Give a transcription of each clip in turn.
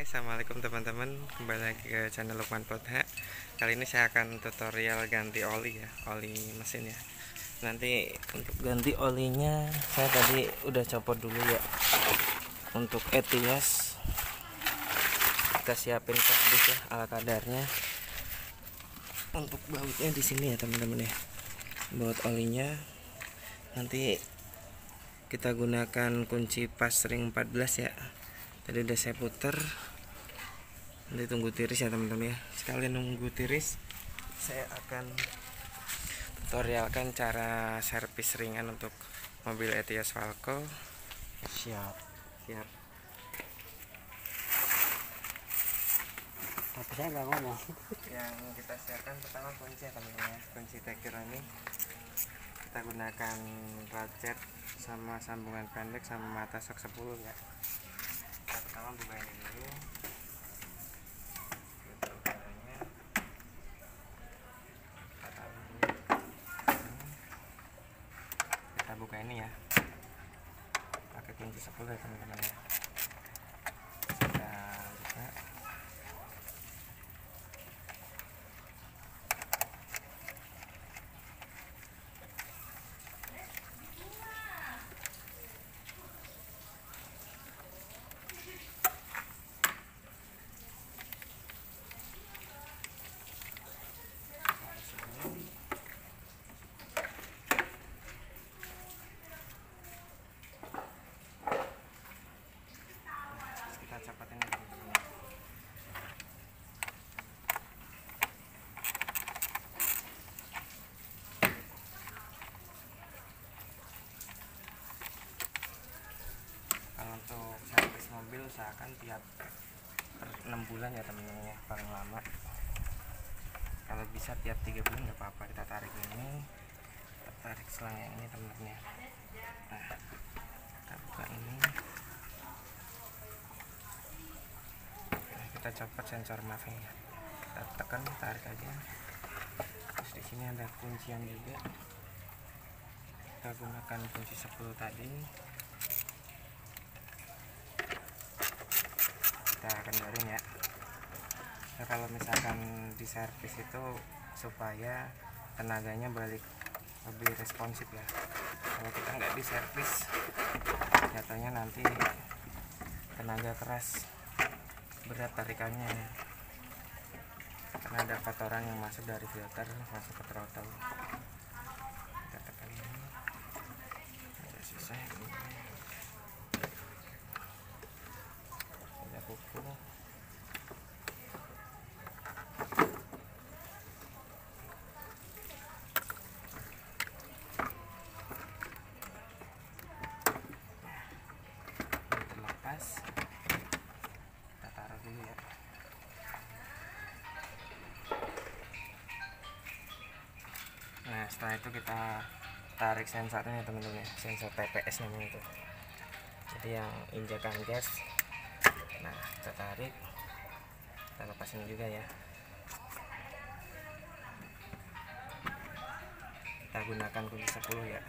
Oke, assalamualaikum teman-teman, kembali lagi ke channel Lukman Potha. Kali ini saya akan tutorial ganti oli ya, oli mesin ya. Nanti untuk ganti olinya saya tadi udah copot dulu ya. Untuk Etios kita siapin kardus ya, ala kadarnya. Untuk bautnya di sini ya teman-teman ya. Baut olinya nanti kita gunakan kunci pas ring 14 ya. Tadi udah saya puter. Nanti tunggu tiris ya teman-teman ya. Sekalian nunggu tiris, saya akan tutorialkan cara servis ringan untuk mobil Etios Falco. Siap. Tapi saya nggak ngomong. Yang kita siapkan pertama kunci ya teman-teman ya. Kunci tekir ini kita gunakan ratchet sama sambungan pendek sama mata sok 10 ya. Kita pertama bukain ini dulu. Kita buka ini ya, pakai kunci 10 ya teman-teman ya. Kita buka. Kita copotin ya teman-teman ya. Kalau untuk servis mobil usahakan tiap per 6 bulan ya teman-teman ya, paling lama. Kalau bisa tiap 3 bulan nggak apa-apa. Kita tarik ini, kita tarik selang yang ini teman-teman ya. Nah, kita buka ini. Nah, kita copot sensor mafnya ya. Kita tekan, tarik aja. Terus di sini ada kuncian juga. Kita gunakan kunci 10 tadi. Kita kendorin ya. Nah, kalau misalkan di servis itu supaya tenaganya balik lebih responsif ya. Kalau kita nggak di servis, jatuhnya nanti tenaga keras, berat tarikannya ya. Karena ada kotoran yang masuk dari filter masuk ke throttle. Kita tekan ini, udah selesai. Ada kuku. Terlepas, kita taruh dulu ya. Nah, setelah itu kita tarik sensornya teman-teman ya, sensor TPS namanya itu. Jadi yang injakan gas. Nah, kita tarik, kita lepasin juga ya. Kita gunakan kunci 10 ya.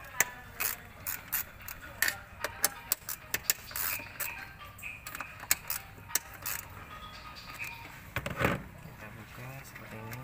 Kita buka seperti ini.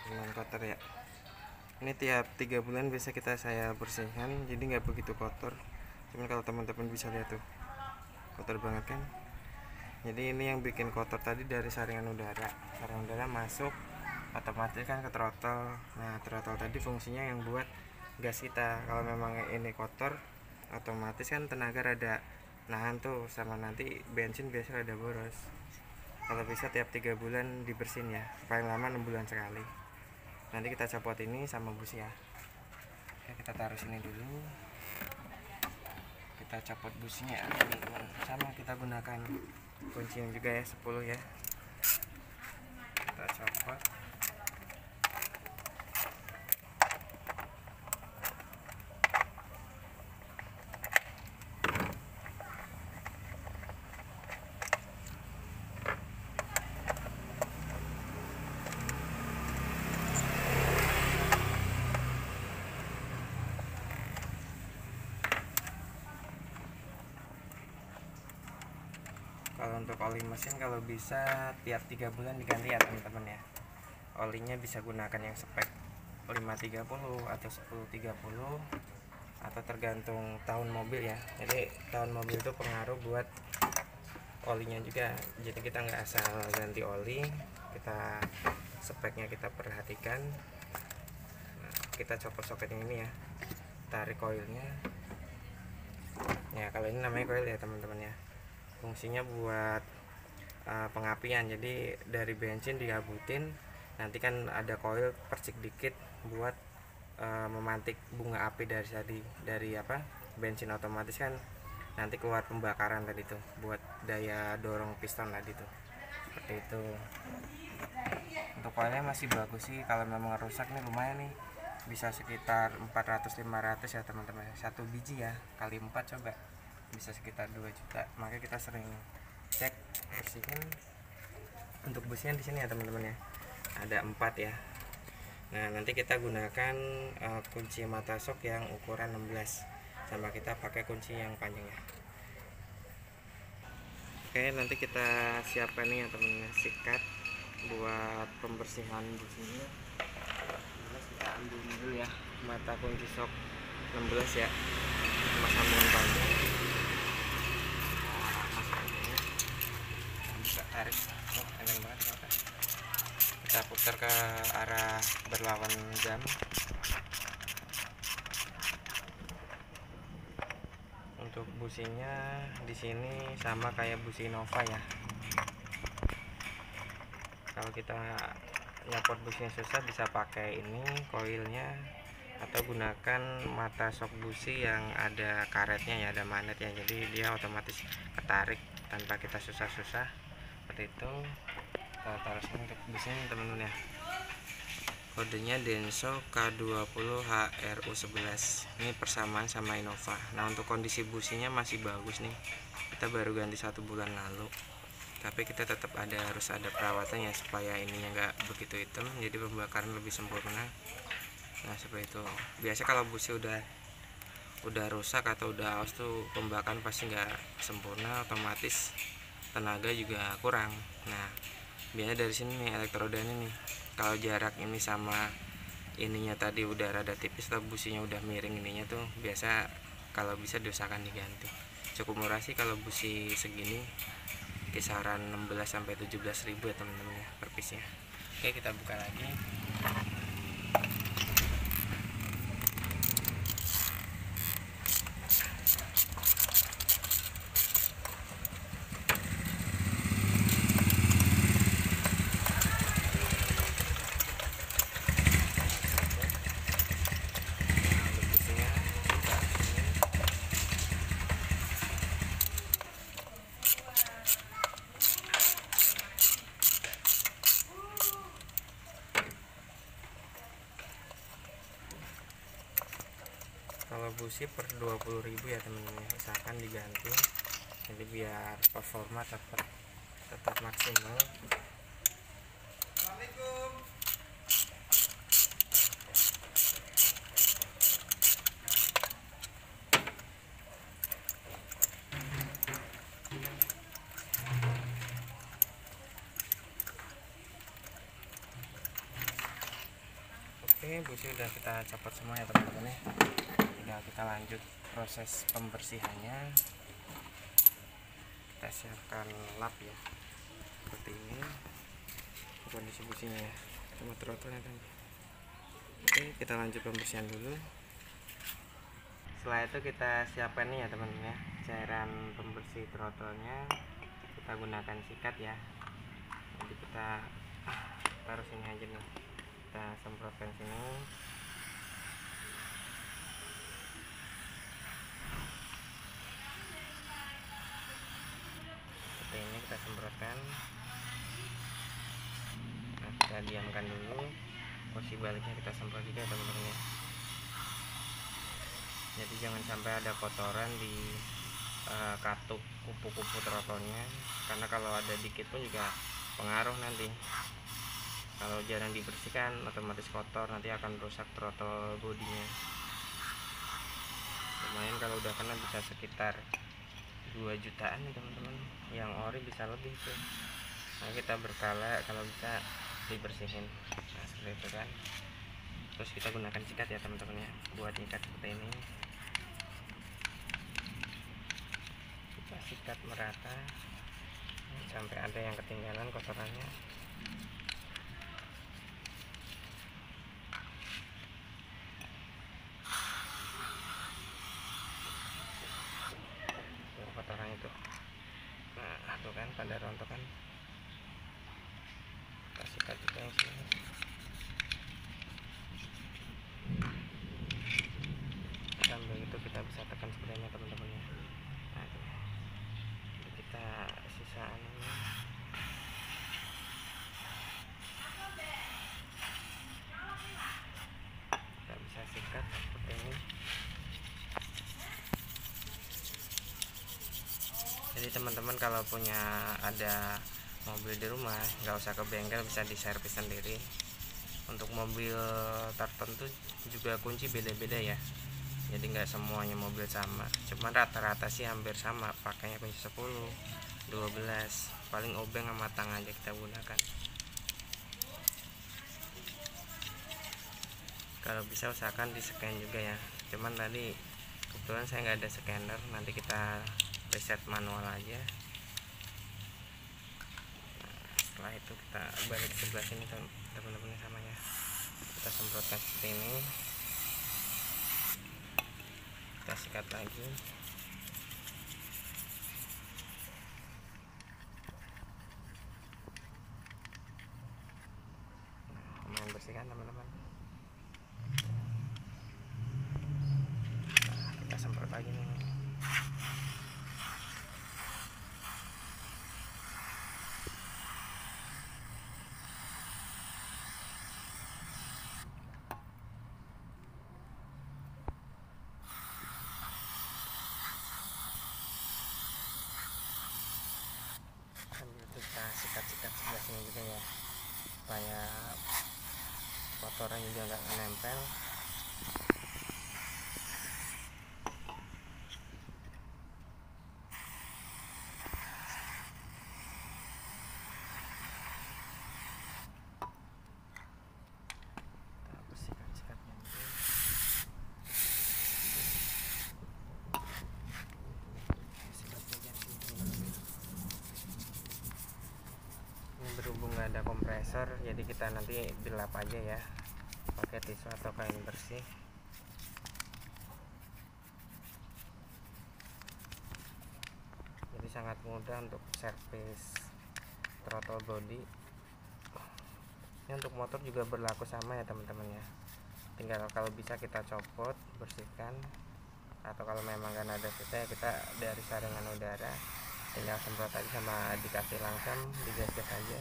Lumayan kotor ya. Ini tiap 3 bulan biasa saya bersihkan, jadi nggak begitu kotor. Cuman kalau teman-teman bisa lihat tuh, kotor banget kan. Jadi ini yang bikin kotor tadi dari saringan udara. Saringan udara masuk otomatis kan ke throttle. Nah, throttle tadi fungsinya yang buat gas kita. Kalau memang ini kotor, otomatis kan tenaga rada nahan tuh, sama nanti bensin biasa rada boros. Kalau bisa tiap 3 bulan dibersihin ya, paling lama 6 bulan sekali. Nanti kita copot ini sama bus ya. Oke, kita taruh sini dulu. Kita copot busnya teman-teman. Sama kita gunakan kunci yang juga ya, 10 ya. Kita copot. Kalau untuk oli mesin kalau bisa tiap 3 bulan diganti ya teman-teman ya. Olinya bisa gunakan yang spek 530 atau 1030 atau tergantung tahun mobil ya. Jadi tahun mobil itu pengaruh buat olinya juga. Jadi kita nggak asal ganti oli, kita speknya kita perhatikan. Nah, kita copot soket yang ini ya, tarik koilnya ya. Kalau ini namanya koil ya teman-teman ya, fungsinya buat pengapian. Jadi dari bensin digabutin, nanti kan ada koil percik dikit buat memantik bunga api dari bensin, otomatis kan nanti keluar pembakaran tadi tuh, buat daya dorong piston tadi tuh, seperti itu. Untuk koilnya masih bagus sih, kalau memang rusak nih lumayan nih, bisa sekitar 400-500 ya teman-teman, satu biji ya, kali 4 coba bisa sekitar 2 juta. Makanya kita sering cek bersihin. Untuk busnya di sini ya teman-teman ya, ada 4 ya. Nah nanti kita gunakan kunci mata sok yang ukuran 16, sama kita pakai kunci yang panjang ya. Oke, nanti kita siapkan nih ya teman-teman, sikat buat pembersihan businya. Kita ambil dulu ya mata kunci sok 16 ya, sama sambungan panjang. Bisa tarik, enak banget ya. Kita putar ke arah berlawan jam. Untuk businya di sini sama kayak busi Nova ya. Kalau kita nyopot businya susah, bisa pakai ini koilnya, atau gunakan mata sok busi yang ada karetnya ya, ada magnet ya, jadi dia otomatis ketarik tanpa kita susah-susah seperti itu. Kita taruh sini untuk businya teman-teman ya, kodenya Denso K20HRU11. Ini persamaan sama Innova. Nah untuk kondisi businya masih bagus nih, kita baru ganti 1 bulan lalu, tapi kita tetap harus ada perawatannya supaya ininya nggak begitu hitam, jadi pembakaran lebih sempurna. Nah seperti itu. Biasa kalau busi udah rusak atau udah aus tuh, pembakaran pasti nggak sempurna, otomatis tenaga juga kurang. Nah biasanya dari sini nih, elektrodanya nih, kalau jarak ini sama ininya tadi udah rada tipis atau businya udah miring ininya tuh, biasa kalau bisa diusahakan diganti. Cukup murah sih kalau busi segini, kisaran 16-17 ribu ya teman-teman ya per piece-nya. Oke, kita buka lagi. Kalau busi per 20.000 ya teman-teman, usahakan diganti, jadi biar performa tetap maksimal. Assalamualaikum. Oke, busi udah kita copot semua ya teman-teman ya. Tinggal kita lanjut proses pembersihannya. Kita siapkan lap ya, seperti ini kondisi businya ya, sama throttle-nya kan. Oke, kita lanjut pembersihan dulu. Setelah itu kita siapkan nih ya teman-teman ya, cairan pembersih throttle-nya. Kita gunakan sikat ya, jadi kita taruh sini aja nih, kita semprotkan sini. Ini kita semprotkan. Nah, kita diamkan dulu, posisi baliknya kita semprot juga teman-teman ya. Jadi jangan sampai ada kotoran di katup kupu-kupu throttle-nya, karena kalau ada dikit pun juga pengaruh nanti. Kalau jarang dibersihkan otomatis kotor, nanti akan rusak throttle bodinya. Lumayan kalau udah kena bisa sekitar 2 jutaan nih teman-teman, yang ori bisa lebih tuh. Nah kita berkala kalau bisa dibersihin, nah seperti itu kan. Terus kita gunakan sikat ya teman-teman ya, buat nyikat seperti ini. Kita sikat merata sampai ada yang ketinggalan kotorannya. Kotoran itu, nah tuh kan pada rontok kan. Kita sikat juga yang sini. Sambil itu kita bisa tekan sebenarnya teman-teman ya. Nah, kita sisa anunya. Kita bisa sikat seperti ini. Jadi teman-teman kalau punya ada mobil di rumah, nggak usah ke bengkel, bisa diservis sendiri. Untuk mobil tertentu juga kunci beda-beda ya, jadi nggak semuanya mobil sama, cuman rata-rata sih hampir sama pakainya kunci 10, 12, paling obeng sama tang aja kita gunakan. Kalau bisa usahakan di scan juga ya, cuman tadi kebetulan saya nggak ada scanner, nanti kita reset manual aja. Nah, setelah itu kita balik ke sebelah sini teman-teman, sama ya, kita semprotkan seperti ini, kita sikat lagi. Lumayan bersih kan teman-teman. Nah, kita semprot lagi nih. Kita sikat-sikat sebelah sini juga ya, supaya kotoran juga nggak menempel. Kita bersihkan-sikatnya dulu. Sikat bagian sini teman-teman. Ini berhubung nggak ada kompresor, jadi kita nanti dilap aja ya pakai tisu atau kain bersih. Jadi sangat mudah untuk servis throttle body. Ini untuk motor juga berlaku sama ya teman-teman ya, tinggal kalau bisa kita copot, bersihkan, atau kalau memang kan ada sisa ya kita dari saringan udara tinggal semprot aja sama dikasih langsam, digas-gas aja.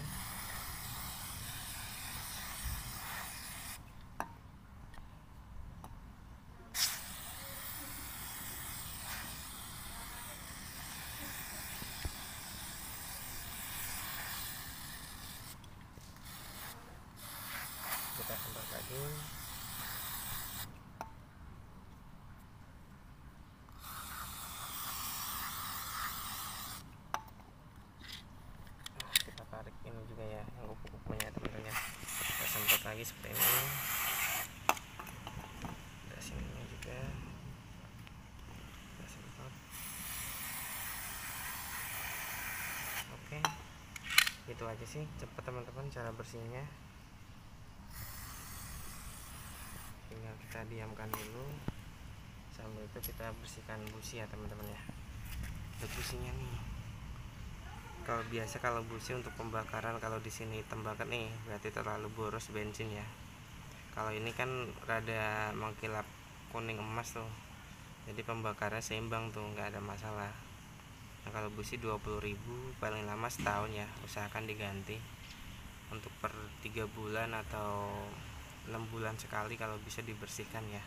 Kita semprot lagi. Kita tarik ini juga ya, yang kupu-kupunya teman-teman ya, kita semprot lagi seperti ini. Dari sininya juga kita semprot. Oke, itu aja sih, cepet teman-teman cara bersihnya. Tinggal kita diamkan dulu, sambil itu kita bersihkan busi ya teman-teman ya. Untuk businya nih, kalau biasa kalau busi untuk pembakaran, kalau di sini hitam banget nih berarti terlalu boros bensin ya. Kalau ini kan rada mengkilap kuning emas tuh, jadi pembakaran seimbang tuh, nggak ada masalah. Nah kalau busi 20.000 paling lama setahun ya, usahakan diganti untuk per 3 bulan atau 6 bulan sekali kalau bisa dibersihkan ya.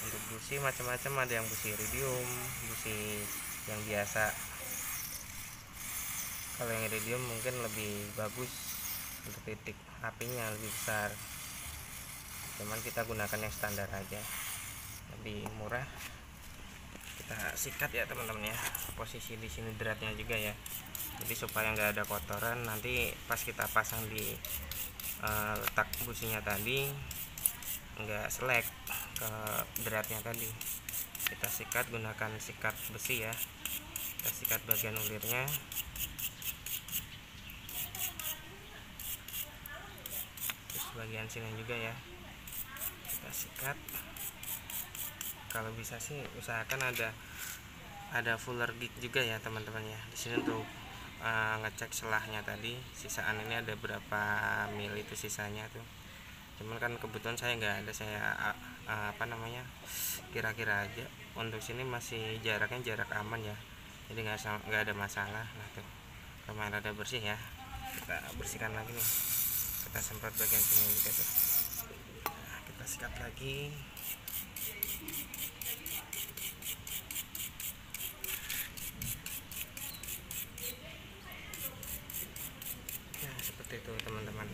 Untuk busi macam-macam, ada yang busi iridium, busi yang biasa. Kalau yang iridium mungkin lebih bagus untuk titik apinya lebih besar, cuman kita gunakan yang standar aja, lebih murah. kita sikat ya teman-teman ya, posisi di sini dratnya juga ya, jadi supaya nggak ada kotoran nanti pas kita pasang di letak businya tadi nggak selek ke dratnya tadi. Kita sikat gunakan sikat besi ya, kita sikat bagian ulirnya. Terus bagian sini juga ya kita sikat. Kalau bisa sih usahakan ada fuller gig juga ya teman-teman ya di sini untuk ngecek selahnya tadi, sisaan ini ada berapa mil itu sisanya tuh. Cuman kan kebetulan saya nggak ada, saya kira-kira aja. Untuk sini masih jaraknya jarak aman ya, jadi nggak ada masalah. Nah tuh lumayan ada bersih ya, kita bersihkan lagi nih, kita semprot bagian sini juga tuh. Nah, kita sikat lagi. Nah seperti itu teman-teman,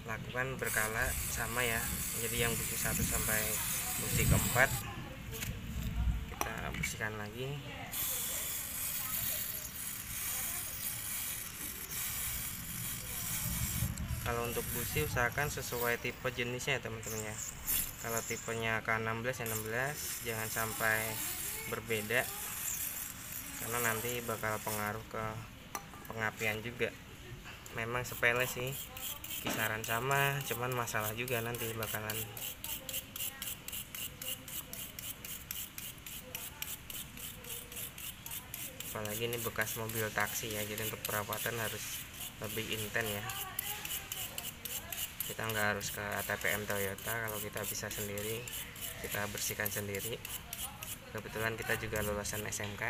lakukan berkala sama ya. Jadi yang busi 1 sampai busi keempat kita bersihkan lagi. Kalau untuk busi usahakan sesuai tipe jenisnya ya teman-teman ya. Kalau tipenya K16 ya 16, jangan sampai berbeda karena nanti bakal pengaruh ke pengapian juga. Memang sepele sih, kisaran sama, cuman masalah juga nanti bakalan. Apalagi ini bekas mobil taksi ya, jadi untuk perawatan harus lebih intens ya. Kita nggak harus ke ATPM Toyota, kalau kita bisa sendiri kita bersihkan sendiri. Kebetulan kita juga lulusan SMK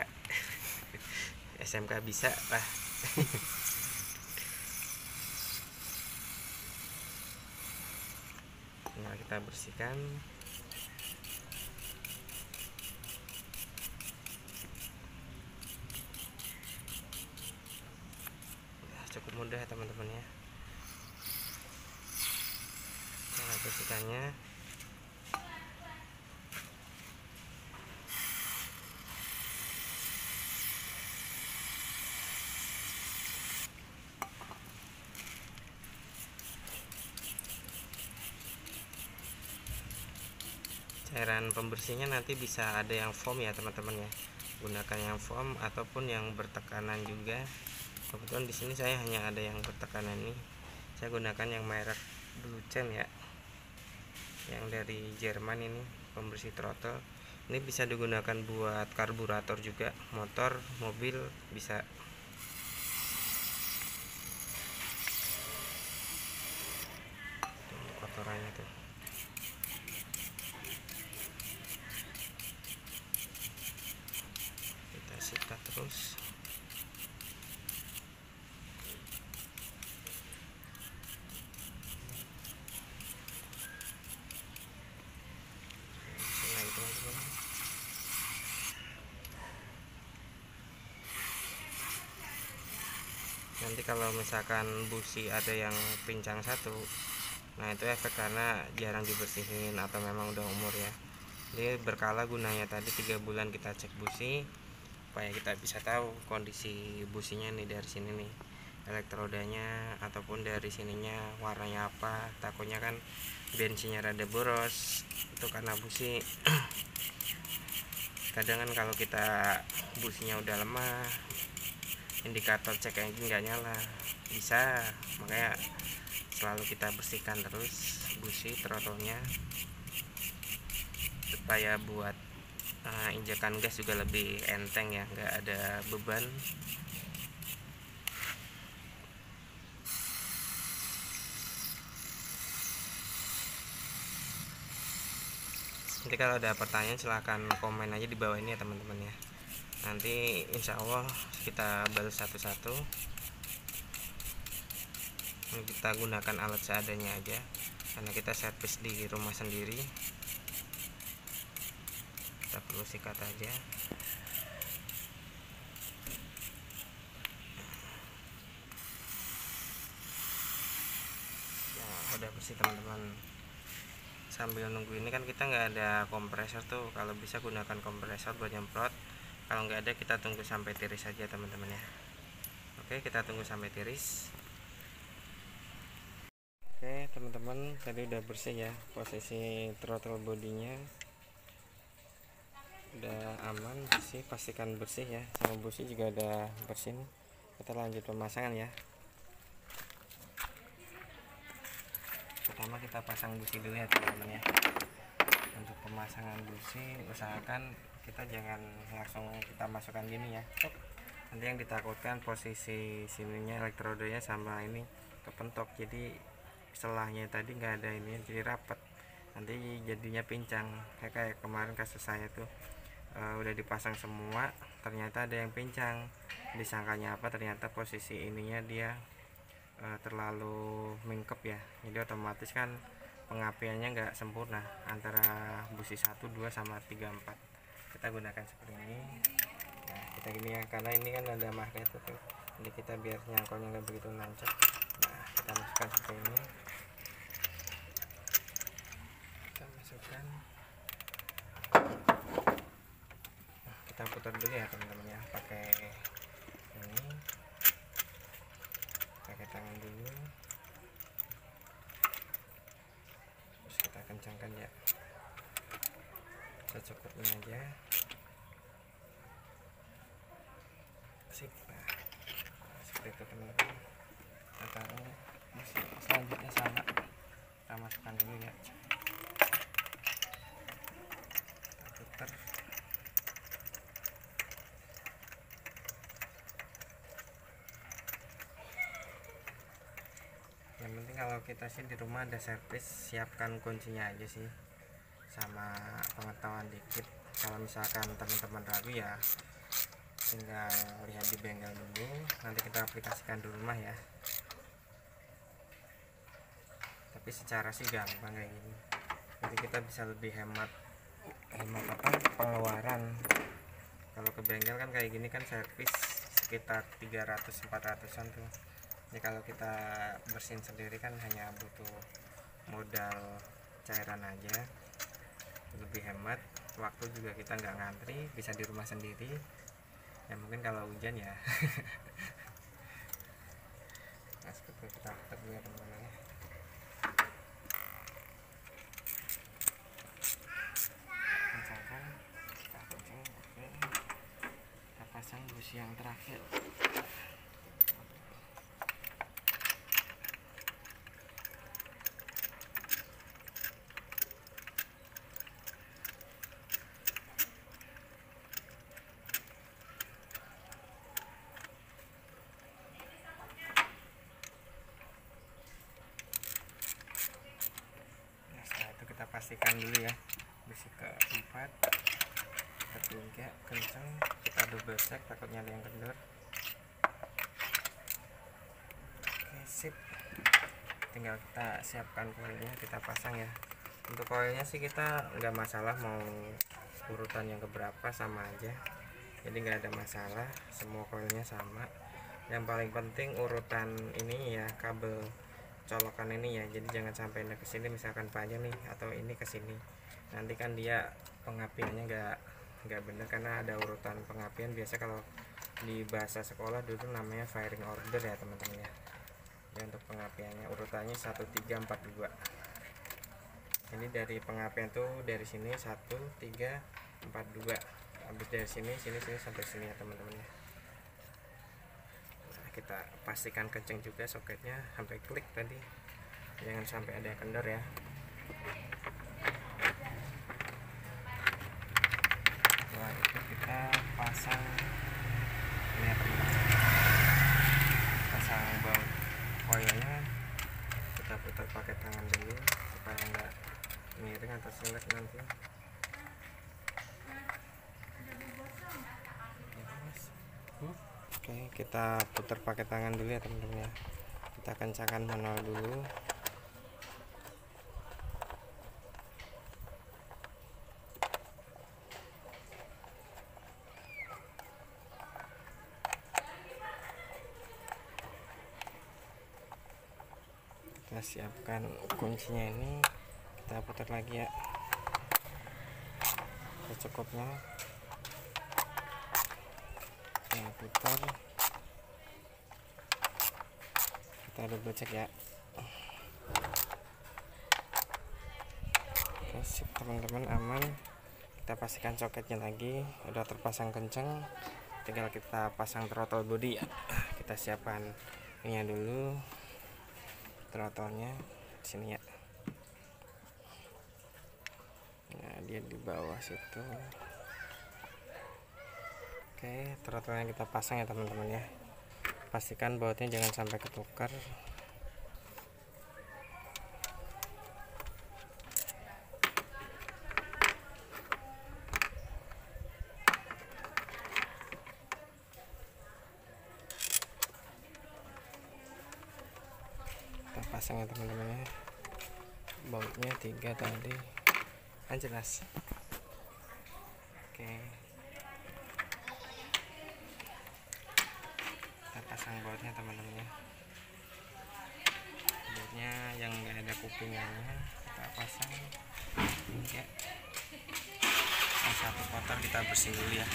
SMK bisa lah. Nah kita bersihkan. Cukup mudah teman-teman ya cara bersihkannya. Cairan pembersihnya nanti bisa ada yang foam ya teman-teman ya, gunakan yang foam ataupun yang bertekanan juga. Kebetulan di sini saya hanya ada yang bertekanan nih, saya gunakan yang merek Bluechan ya, yang dari Jerman. Ini pembersih throttle, ini bisa digunakan buat karburator juga, motor, mobil bisa. Tuh, kotorannya tuh. Kita sikat terus. Nanti kalau misalkan busi ada yang pincang satu, nah itu efek karena jarang dibersihin atau memang udah umur ya. Jadi berkala gunanya tadi 3 bulan kita cek busi supaya kita bisa tahu kondisi businya nih, dari sini nih elektrodanya ataupun dari sininya warnanya apa. Takutnya kan bensinnya rada boros, itu karena busi. Kadang kan kalau kita businya udah lemah, indikator cek engine nggak nyala, bisa. Makanya selalu kita bersihkan terus busi throttle-nya supaya buat injakan gas juga lebih enteng ya, nggak ada beban. Nanti kalau ada pertanyaan silahkan komen aja di bawah ini ya teman-teman ya, nanti insya Allah kita balas satu-satu. Kita gunakan alat seadanya aja karena kita servis di rumah sendiri, kita perlu sikat aja. Nah, udah bersih teman-teman. sambil nunggu ini kan kita nggak ada kompresor tuh, kalau bisa gunakan kompresor buat nyemprot. Kalau nggak ada kita tunggu sampai tiris saja teman-teman ya. Oke, kita tunggu sampai tiris. Oke teman-teman, tadi udah bersih ya, posisi throttle bodinya udah aman, bersih, pastikan bersih ya, sama busi juga udah bersih. Kita lanjut pemasangan ya. Pertama kita pasang busi dulu ya teman-teman ya. Untuk pemasangan busi usahakan kita jangan langsung kita masukkan gini ya, nanti yang ditakutkan posisi sininya elektrodenya sama ini kepentok, jadi selahnya tadi nggak ada ini, jadi rapat, nanti jadinya pincang kayak kemarin kasus saya tuh. Udah dipasang semua, ternyata ada yang pincang. Disangkanya apa, ternyata posisi ininya dia terlalu mingkep ya, jadi otomatis kan pengapiannya nggak sempurna antara busi 1, 2 sama 3, 4. Kita gunakan seperti ini. Nah, kita gini ya, karena ini kan ada magnet tuh, jadi kita biar nyangkolnya nggak begitu nancap. Nah, kita masukkan seperti ini. Kita masukkan. Nah, kita putar dulu ya teman-teman ya, pakai ini, pakai tangan dulu. Terus kita kencangkan ya, secukupnya aja. Sip. Nah, seperti itu teman-teman. Kita selanjutnya sama, kita masukkan dulu ya, kita putar. Yang penting kalau kita sih di rumah ada servis, siapkan kuncinya aja sih, sama pengetahuan dikit. Kalau misalkan teman-teman ragu ya tinggal lihat di bengkel dulu, nanti kita aplikasikan di rumah ya. Tapi secara sih gampang kayak gini, jadi kita bisa lebih hemat pengeluaran. Kalau ke bengkel kan kayak gini kan servis sekitar 300-400an tuh. Jadi kalau kita bersihin sendiri kan hanya butuh modal cairan aja, lebih hemat waktu juga, kita nggak ngantri, bisa di rumah sendiri ya. Mungkin kalau hujan ya nah, seperti kita putar dulu ya teman-teman ya. Kencangkan, kita kencang. Oke, kita pasang busi yang terakhir. Kita pastikan dulu ya, busi keempat, ketiga kencang, kita double check takutnya ada yang kendor. Oke, sip, tinggal kita siapkan koilnya, kita pasang ya. Untuk koilnya sih kita nggak masalah mau urutan yang keberapa, sama aja, jadi nggak ada masalah, semua koilnya sama. Yang paling penting urutan ini ya, kabel colokan ini ya, jadi jangan sampai ke sini misalkan panjang nih, atau ini ke sini, nanti kan dia pengapiannya nggak bener, karena ada urutan pengapian. Biasa kalau di bahasa sekolah dulu namanya firing order ya teman-teman ya. Ya, untuk pengapiannya urutannya 1, 3, 4, 2. Ini dari pengapian tuh dari sini 1, 3, 4, 2, habis dari sini sampai sini ya teman-teman ya. Kita pastikan kenceng juga soketnya sampai klik tadi, jangan sampai ada yang kendor ya. Setelah itu kita pasang ini ya teman-teman, pasang baut koilnya, kita putar pakai tangan dulu supaya nggak miring atau sengit nanti. Oke, kita putar pakai tangan dulu ya teman-teman ya. Kita kencangkan manual dulu. Kita siapkan kuncinya ini, kita putar lagi ya secukupnya. Kita putar, kita double cek ya. Oke, sip teman-teman, aman. Kita pastikan soketnya lagi udah terpasang kenceng, tinggal kita pasang throttle body ya. Kita siapkan ininya dulu, throttle-nya sini ya. Nah, dia di bawah situ. Oke, throttle-nya kita pasang ya teman-teman ya. Pastikan bautnya jangan sampai ketukar. Kita pasang ya teman-teman ya. Bautnya 3 tadi kan jelas. Oke, kita pasang bautnya teman-teman ya. Bautnya yang enggak ada kupingannya kita pasang ya. Yang satu kotor kita bersihin dulu ya.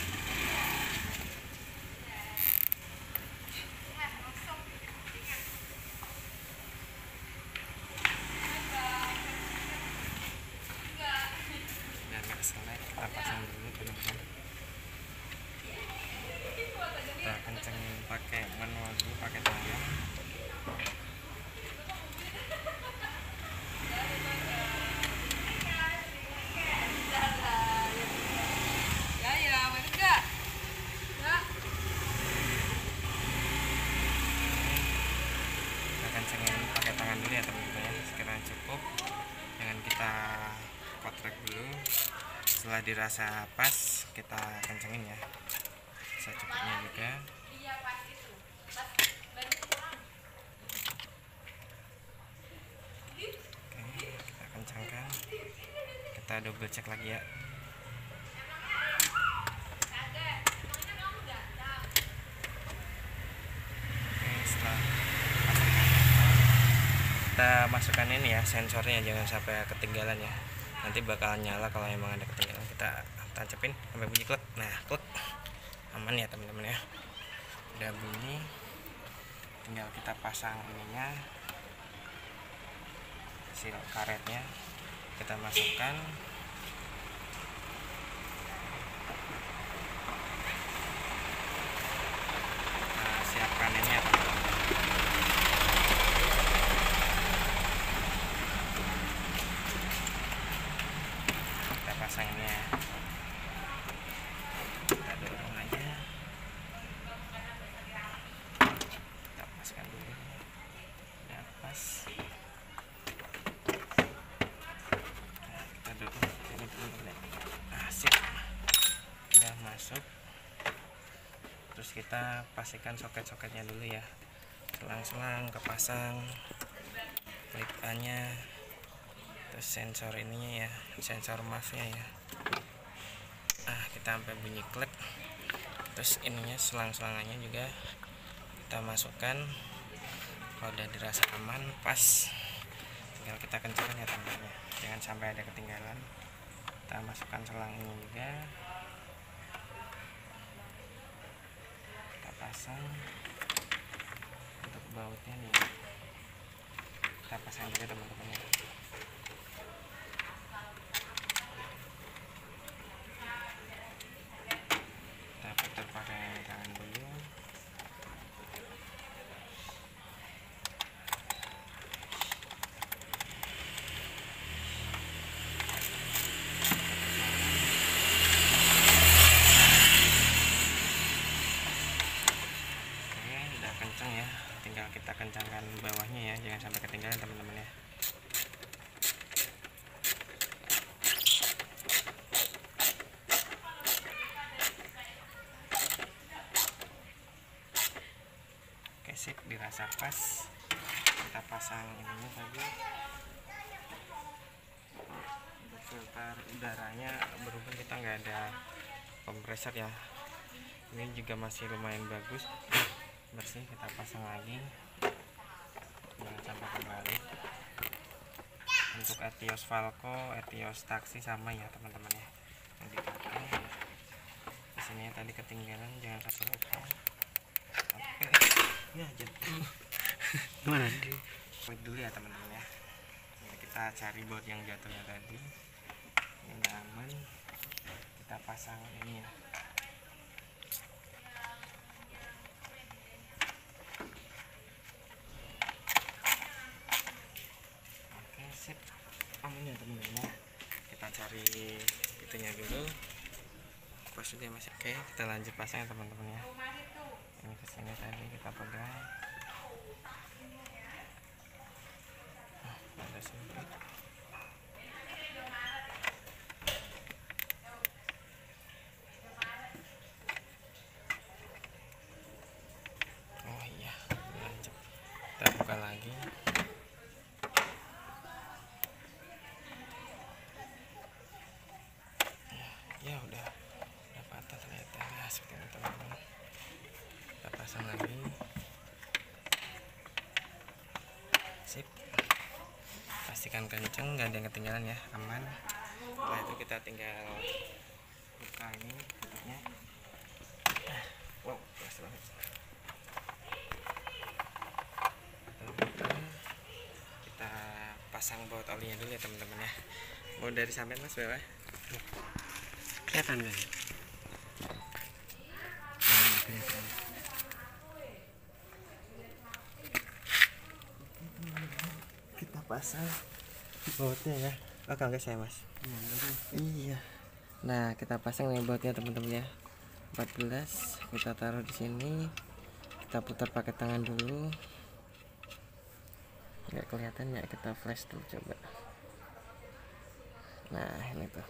Dan nggak selek, kita pasang dulu teman-teman. Kita kencengin pakai manual dulu, pakai tangan. Kencengin pakai tangan dulu ya teman-teman ya, sekiranya cukup, jangan kita kotrek dulu. Setelah dirasa pas kita kencengin ya, secukupnya juga. Oke, kita kencangkan, kita double cek lagi ya. Oke, setelah kita masukkan ini ya, sensornya jangan sampai ketinggalan ya, nanti bakal nyala kalau emang ada ketinggalan. Kita tancapin sampai bunyi klek. Nah, klek, aman ya teman-teman ya. Udah bunyi, tinggal kita pasang ininya, seal karetnya kita masukkan. Nah, siapkan ini ya teman-teman. Pasangnya kita dorong aja, kita paskan dulu, udah pas. Nah, kita dorong ini dulu. Nah, sip, udah masuk. Terus kita pastikan soket-soketnya dulu ya, selang-selang kepasang, klik-nya, terus sensor ininya ya, sensor MAF-nya ya. Kita sampai bunyi klik. Terus ininya, selang-selangannya juga kita masukkan. Kalau udah dirasa aman, pas, tinggal kita kencangkan ya teman-teman, jangan sampai ada ketinggalan. Kita masukkan selang ini juga, kita pasang. Untuk bautnya nih kita pasang juga teman-teman ya. Kita putar pakai tangan dulu. Oke, udah kenceng ya, tinggal kita kencangkan bawahnya ya, jangan sampai ketinggalan teman-teman ya. Oke, sip, dirasa pas. Kita pasang ininya tadi, untuk filter udaranya, berhubung kita nggak ada kompresor ya, ini juga masih lumayan bagus, bersih. Kita pasang lagi, jangan sampai kebalik. Untuk Etios Falco, Etios Taxi sama ya teman-teman ya yang dipakai. Di sini tadi ketinggalan, jangan sampai lupa. Oke. Ya jatuh. Gimana? Wait dulu ya teman-teman ya. Jadi kita cari baut yang jatuhnya tadi. Ini nggak aman. Kita pasang ini ya. Oke sip, aman ya teman-teman ya. Kita cari itunya dulu. Pas dia masih oke, kita lanjut pasang ya teman-teman ya. Ini kesini tadi kita pegang. Ada sempit. Oh iya, lanjut. Kita buka lagi. Ya udah patah ternyata ya, seperti ini teman-teman. Kita pasang lagi. Sip. Pastikan kenceng, nggak ada yang ketinggalan ya, aman. Setelah itu kita tinggal buka ini tutupnya. Wow, keras banget. Kita pasang baut olinya dulu ya teman-teman ya. Mau dari sampean mas berapa? Kelihatan gak? Kelihatan. Kita pasang bautnya ya. Oh enggak saya mas. Iya. Nah kita pasang nih bautnya teman-teman ya. 14 kita taruh di sini. Kita putar pakai tangan dulu. Nggak kelihatan ya, kita flash dulu coba. Nah ini tuh.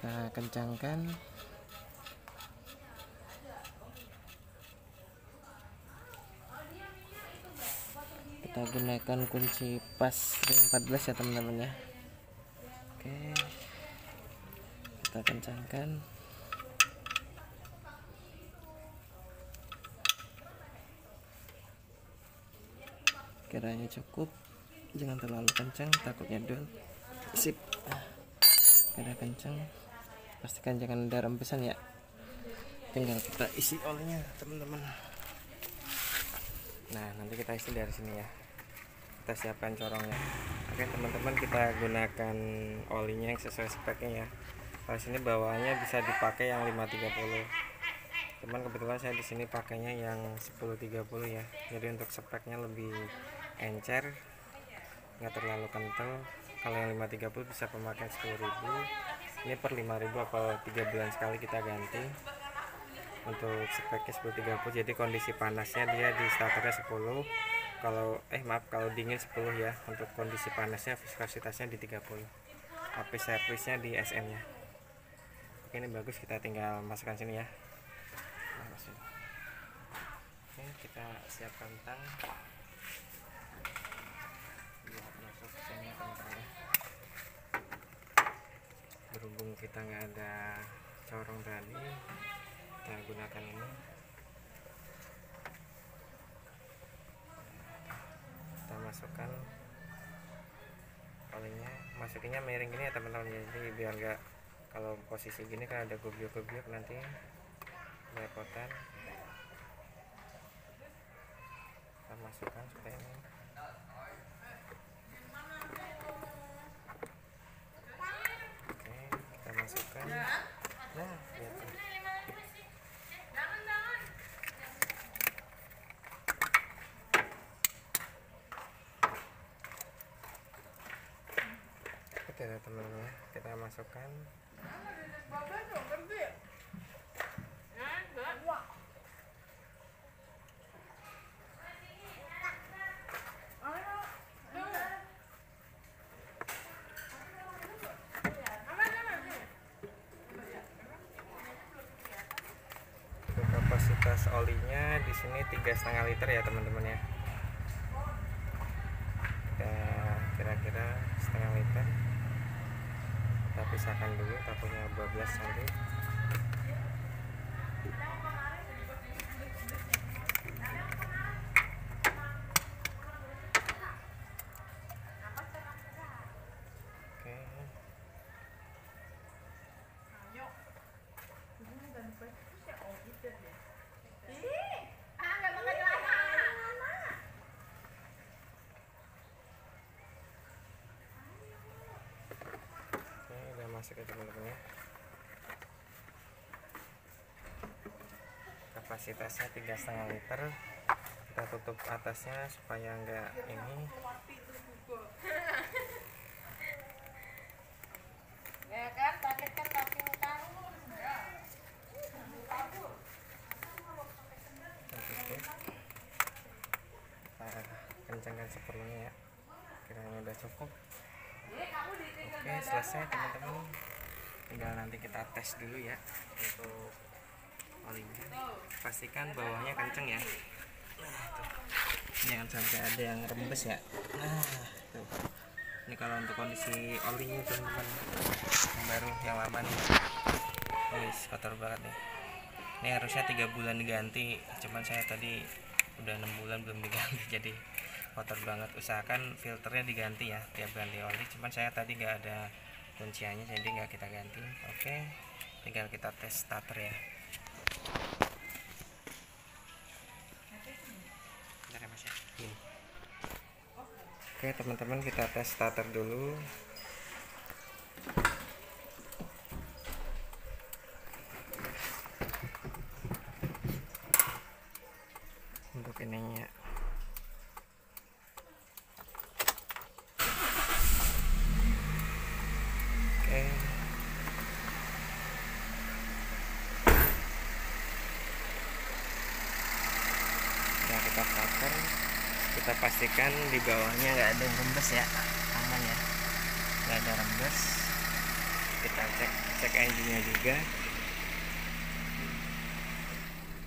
Kita kencangkan. Kita gunakan kunci pas ring 14 ya teman-teman ya. Oke, kita kencangkan. Kiranya cukup, jangan terlalu kencang takutnya dol. Sip, udah kencang. Pastikan jangan ada rembesan ya. Tinggal kita isi olinya teman-teman. Nah nanti kita isi dari sini ya. Kita siapkan corongnya. Oke teman-teman, kita gunakan olinya yang sesuai speknya ya. Kalau sini bawaannya bisa dipakai yang 530. Cuman kebetulan saya di sini pakainya yang 1030 ya. Jadi untuk speknya lebih encer, nggak terlalu kental. Kalau yang 530 bisa pemakaian 10.000. Ini per 5.000 apa 3 bulan sekali kita ganti. Untuk speknya 1030, jadi kondisi panasnya dia di starternya 10. Kalau kalau dingin 10 ya. Untuk kondisi panasnya viskositasnya di 30. Api servisnya di SM nya. Oke, ini bagus, kita tinggal masukkan sini ya. Oke, kita siapkan tang buat masuk sini teman-teman ya. Berhubung kita nggak ada corong tadi, kita gunakan ini. Kita masukkan olinya, masukinnya miring gini ya teman-teman, jadi biar nggak, kalau posisi gini kan ada gobiok-gobiok nanti belepotan. Kita masukkan seperti ini. Oke, kita masukkan. Nah, lihat. Oke teman-teman ya, kita masukkan. Untuk kapasitas olinya di sini 3,5 liter ya teman-teman ya. Kita kira-kira setengah liter. Kita pisahkan dulu, takutnya 12 cm. udah masuk ya teman-teman ya. Kapasitasnya 3,5 liter. Kita tutup atasnya supaya enggak ini. Ya kan, pakai kan kaki utang. Kita kencangkan seperlunya ya. Kiranya udah cukup. Oke, selesai teman-teman. Tinggal nanti kita tes dulu ya untuk olinya. Pastikan bawahnya kenceng ya. Nah, tuh. Jangan sampai ada yang rembes ya. Nah, tuh. Ini kalau untuk kondisi olinya teman-teman yang baru, yang lama nih. Wih, kotor banget nih. Ini harusnya 3 bulan diganti, cuman saya tadi udah 6 bulan belum diganti, jadi kotor banget. Usahakan filternya diganti ya tiap ganti oli, cuman saya tadi nggak ada kunciannya jadi nggak kita ganti. Oke, tinggal kita tes starter ya. Bentar ya Mas ya. Gini. Oke teman-teman, kita tes starter dulu. Untuk ininya oke, nah kita starter, kita pastikan di bawahnya nggak ada yang rembes ya, aman ya, nggak ada rembes. Kita cek engine-nya juga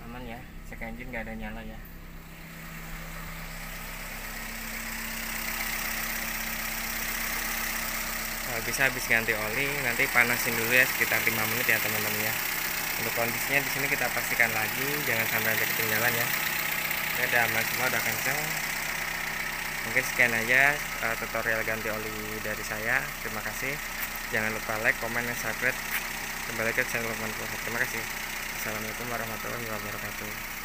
aman ya, cek engine nggak ada nyala ya. Bisa habis ganti oli, nanti panasin dulu ya sekitar 5 menit ya teman-teman ya. Untuk kondisinya di sini kita pastikan lagi, jangan sampai ada ketinggalan ya. Ini udah aman semua, udah kenceng. Mungkin sekian aja tutorial ganti oli dari saya. Terima kasih. Jangan lupa like, komen, dan subscribe. Kembali ke channel Lukman Pulsa. Terima kasih. Assalamualaikum warahmatullahi wabarakatuh.